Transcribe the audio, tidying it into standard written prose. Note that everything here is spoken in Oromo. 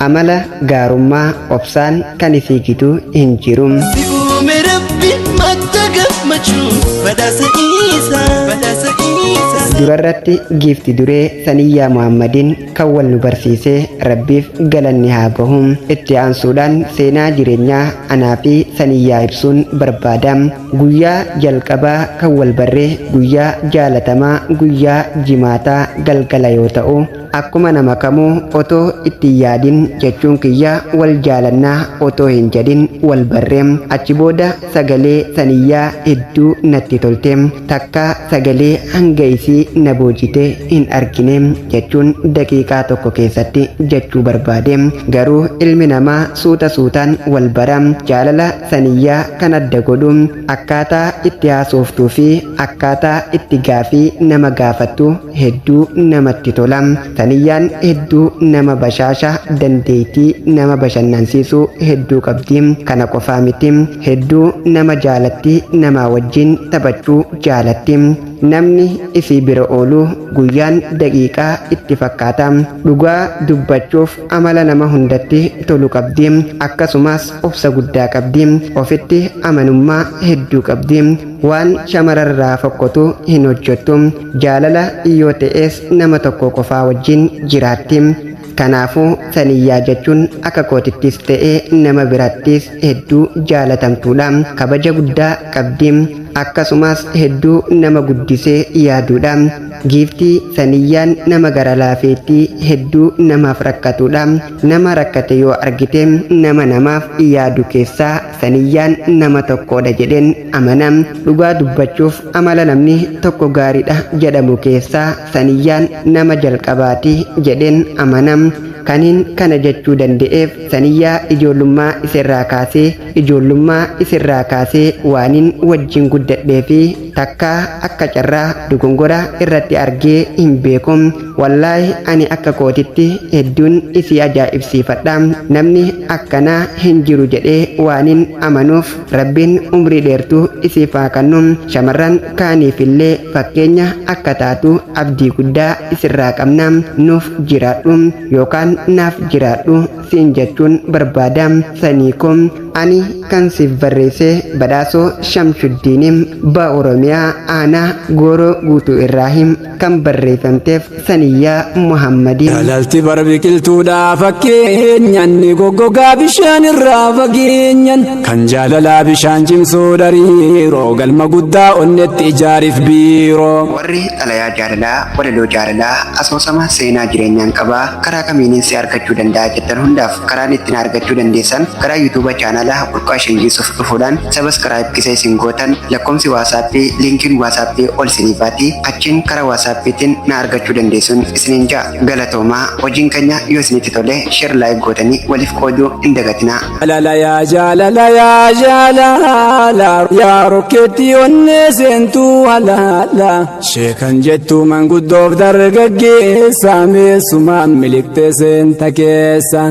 amala gaarummaa obsaan kan isiigitu hin jiru. durarratti giifti duree saniyyaa Muhammadin kan wal nu barsiisee rabbiif galanni haa gahu. itti aansuudhaan seenaa jireenyaa anaa fi saniyyaa ibsuun barbaada. guyyaa jalqabaa kan wal barree guyyaa jaalatamaa guyyaa jimaataa galgala yoo ta'u akkuma nama kamuu otoo itti yaadin jechuun kiyya wal jaalannaa otoo hin jedhin wal barree achi booda sagalee saniyyaa hedduu natti tolte takka sagalee hanga isii na boojite hin argine jechuun daqiiqaa tokko keessatti jechuu barbaade. garuu ilmi namaa suuta suutaan wal bara. jaalala saniyyaa kan adda godhu akkaataa itti haasoftuu fi akkaataa itti gaafii nama gaafattu hedduu namatti tola. saniyyaan hedduu nama bashaasha dandeettii nama bashannansiisuu hedduu qabdi. kana qofaa miti hedduu nama jaalatti namaa wajjin taphachuu jaalatti. namni isii bira oolu guyyaan daqiiqaa itti fakkaata. dhugaa dubbachuuf amala nama hundatti tolu qabdi. akkasumas obsa guddaa qabdi. ofitti amanummaa hedduu qabdi. waan shamararraa fokkatu hin hojjettu. jaalala yoo ta'es nama tokko qofaa wajjin jiraatti. kanaafuu saniyyaa jechuun akka kootittis ta'ee nama birattis hedduu jaalatamtuudha. kabaja guddaa qabdi. akkasumas hedduu nama guddisee yaaduudha. giiftii saniyyaan nama gara laafeetti hedduu namaaf rakkatuudha. nama rakkate yoo argite nama namaaf yaadu keessaa saniyyaan nama tokkodha jedheen amana. dhugaa dubbachuuf amala namni tokko gaariidha jedhamu keessaa saniyyaan nama jalqabaati jedheen amana. kaniin kana jechuu danda'eef saniyyaa ijoollummaa isirraa kaasee waanin wajjin guddadhee fi takka akka carraa dogongora irratti argee hin beeku. wallaahi ani akka kootitti hedduun isii ajaa'ibsiifadha. namni akkanaa hin jiru jedhee waanin amanuuf rabbiin umrii dheertuu isiif haa kennu. shamarran kaaniifillee fakkeenya akka taatu abdii guddaa isirraa qabna. nuuf jiraadhu yookaan naaf jiraadhu siin jechuun barbaada. saniikum ani kan siif barreesse badhaasoo Shamsuddiin ba Oromiyaa aanaa gooroo guutuu irraahim kan barreeffamteef saniyyaa Muhammadin. jaalalti bara biqiltuudhaa fakkeenyan ni goggogaa bishaan irraa fageenyan kan jaalalaa bishaan cimsuu dariiroo galma guddaa onnetti ijaariif biiroo. warri xalayaa jaalalaa walaloo jaalalaa asoosama seenaa jireenyaan qabaa karaa kamiinin si argachuu danda'a jettan hundaaf karaan ittiin argachuu dandeessan karaa yuutuuba chaanalaa burqaa shinjiisuuf dhufuudhaan sabiskiraayib gisa isin gootan lakkoomsi waasaappii liinkiin waasaappii ol siniifaati achiin karaa waasaappiitiin na argachuu dandeessuun isiniin ja'a. galatoomaa hojiin keenya yoo isinitti tole sheer laayik gootanii waliif qooduu hin dagatinaa. jaalala yaa rokkeetti onnee seentuu halaala sheekan jettuu manguddoof dargaggeessa meessumaan miliqtee seenta keessa.